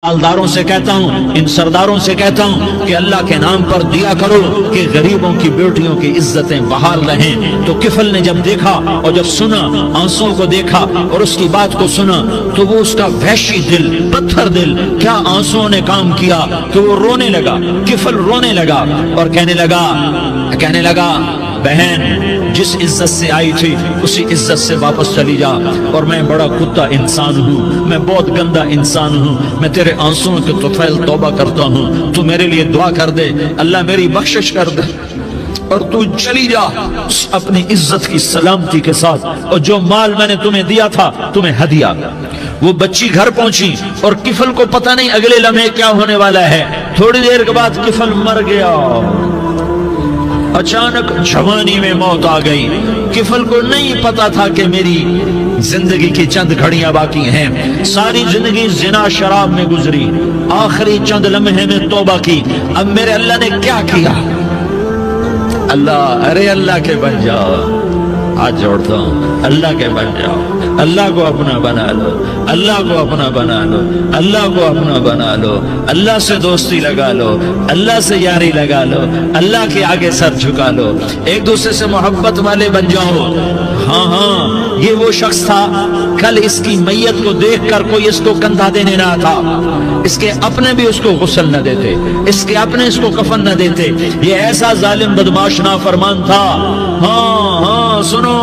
مالداروں سے کہتا ہوں، ان سرداروں سے کہتا ہوں کہ اللہ کے نام پر دیا کرو کہ غریبوں کی بیٹیوں کی عزتیں بحال رہیں۔ تو کفل نے جب دیکھا اور جب سنا، آنسوں کو دیکھا اور اس کی بات کو سنا، تو وہ اس کا وحشی دل، پتھر دل، کیا آنسوں نے کام کیا کہ وہ رونے لگا۔ کفل رونے لگا اور کہنے لگا بہن، جس عزت سے آئی تھی اسی عزت سے واپس چلی جا، اور میں بڑا کتا انسان ہوں، میں بہت گندا انسان ہوں، میں تیرے آنسوں کے طفیل توبہ کرتا ہوں، تو میرے لیے دعا کر دے، اللہ میری بخشش کر دے، اور تو چلی جا اپنی عزت کی سلامتی کے ساتھ، اور جو مال میں نے تمہیں دیا تھا تمہیں ہدیہ۔ وہ بچی گھر پہنچی اور کفل کو پتہ نہیں اگلے لمحے کیا ہونے والا ہے۔ تھوڑی دیر کے بعد کفل مر گیا، اچانک جوانی میں موت آ گئی۔ کفل کو نہیں پتا تھا کہ میری زندگی کی چند گھڑیاں باقی ہیں، ساری زندگی زنا شراب میں گزری، آخری چند لمحے میں توبہ کی۔ اب میرے اللہ نے کیا کیا؟ اللہ کے بن جاؤ، ہاتھ جوڑتا ہوں، اللہ کے بن جاؤ، اللہ کو اپنا بنا لو، اللہ کو اپنا بنا لو، اللہ کو اپنا بنا لو، اللہ سے دوستی لگا لو، اللہ سے یاری لگا لو، اللہ کے آگے سر جھکا لو، ایک دوسرے سے محبت والے بن جاؤ۔ ہاں، یہ وہ شخص تھا، کل اس کی میت کو دیکھ کر کوئی اس کو کندھا دینے نہ تھا، اس کے اپنے بھی اس کو غسل نہ دیتے، اس کے اپنے اس کو کفن نہ دیتے، یہ ایسا ظالم بدمعاش نافرمان تھا۔ ہاں، سنو،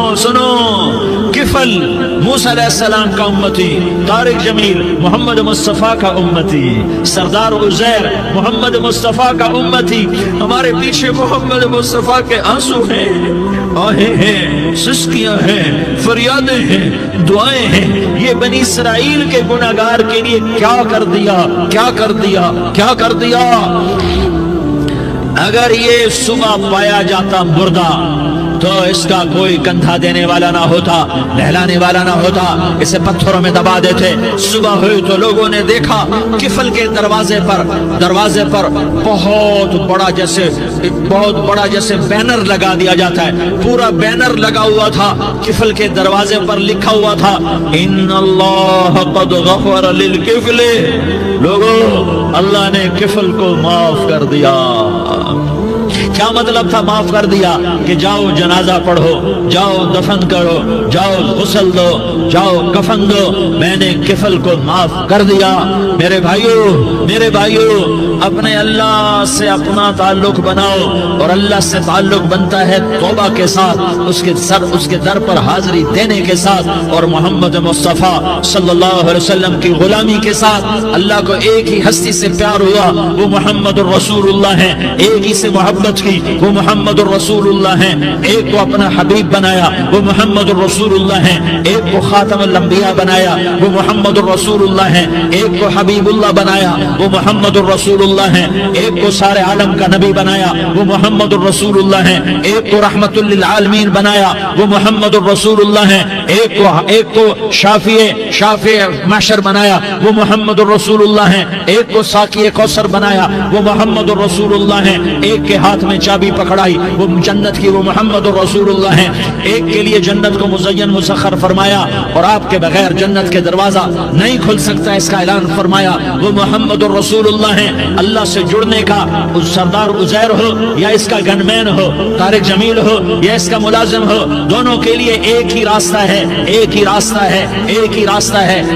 کفل موسیٰ علیہ السلام کا امتی، طارق جمیل محمد مصطفیٰ کا امتی، سردار عزیر محمد مصطفیٰ کا امتی، ہمارے پیچھے محمد مصطفیٰ کے آنسو ہیں، آہیں ہیں، سسکیاں ہیں، فریادیں ہیں، دعائیں ہیں۔ یہ بنی اسرائیل کے گناہگار کے لیے کیا کر دیا۔ اگر یہ صبح پایا جاتا مردہ تو اس کا کوئی کندھا دینے والا نہ ہوتا، نہلانے والا نہ ہوتا، اسے پتھروں میں دبا دیتے۔ صبح ہوئی تو لوگوں نے دیکھا کفل کے دروازے پر بہت بڑا جیسے بینر لگا دیا جاتا ہے، پورا بینر لگا ہوا تھا، کفل کے دروازے پر لکھا ہوا تھا ان اللہ قد غفر للکفل، لوگوں اللہ نے کفل کو معاف کر دیا۔ کیا مطلب تھا معاف کر دیا؟ کہ جاؤ جنازہ پڑھو، جاؤ دفن کرو، جاؤ غسل دو، جاؤ کفن دو، میں نے کفل کو معاف کر دیا۔ میرے بھائیو، اپنے اللہ سے اپنا تعلق بناؤ، اور اللہ سے تعلق بنتا ہے توبہ کے ساتھ، اس کے در پر حاضری دینے کے ساتھ، اور محمد مصطفیٰ صلی اللہ علیہ وسلم کی غلامی کے ساتھ۔ اللہ کو ایک ہی ہستی سے پیار ہوا، وہ محمد الرسول اللہ ہے، ایک ہی سے محبت کی، وہ محمد الرسول اللہ ہیں، ایک کو اپنا حبیب بنایا، وہ محمد الرسول اللہ ہیں، ایک کو خاتم الانبیاء بنایا، وہ محمد الرسول اللہ ہیں، ایک کو حبیب اللہ بنایا، وہ محمد الرسول اللہ ہیں، ایک کو سارے عالم کا نبی بنایا، وہ محمد الرسول اللہ ہیں، ایک کو رحمت للعالمین بنایا، وہ محمد الرسول اللہ ہیں، ایک کو شافع محشر بنایا، وہ محمد الرسول اللہ ہیں، ایک کو ساقی کوثر بنایا، وہ محمد الرسول اللہ ہیں، ایک کے ہاتھ میں چابی پکڑائی، وہ جنت کی، وہ محمد الرسول اللہ ہیں، ایک کے لیے جنت کو مزین مسخر فرمایا، اور آپ کے بغیر جنت کے دروازہ نہیں کھل سکتا، اس کا اعلان فرمایا، وہ محمد الرسول اللہ ہیں۔ اللہ سے جڑنے کا سردار عزیر ہو یا اس کا گنمین ہو، طارق جمیل ہو یا اس کا ملازم ہو، دونوں کے لیے ایک ہی راستہ ہے۔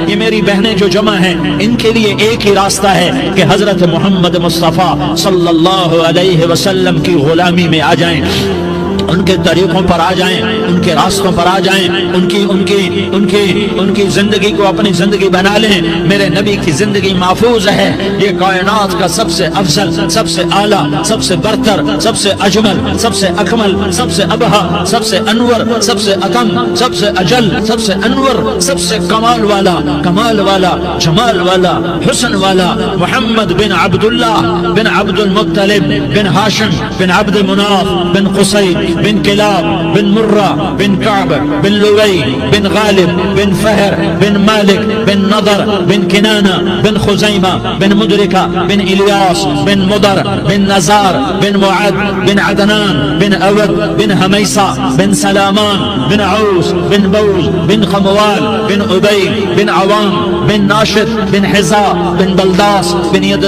یہ میری بہنیں جو جمع ہیں، ان کے لیے ایک ہی راستہ ہے کہ حضرت محمد مصطفیٰ صلی اللہ علیہ وسلم کی غلامی میں آ جائیں، ان کے طریقوں پر آ جائیں، ان کے راستوں پر آ جائیں، ان کی زندگی کو اپنی زندگی بنا لیں۔ میرے نبی کی زندگی محفوظ ہے، یہ کائنات کا سب سے افضل، سب سے اعلیٰ، سب سے برتر، سب سے اجمل، سب سے اکمل، سب سے ابہا، سب سے انور، سب سے اتم، سب سے اجل، سب سے انور، سب سے کمال والا، جمال والا، حسن والا، محمد بن عبداللہ بن عبد المطلب بن ہاشم بن عبد مناف بن قصی بن كلاب بن مرة بن كعب بن لؤي بن غالب بن فهر بن مالك بن نضر بن كنانة بن خزيمة بن مدركة بن إلياس بن مضر بن نزار بن معد بن عدنان بن أود بن هميصة بن سلامان بن عوس بن بوز بن خموال بن أبي بن عوام بن ناشد بن حزاء بن بلداس بن يد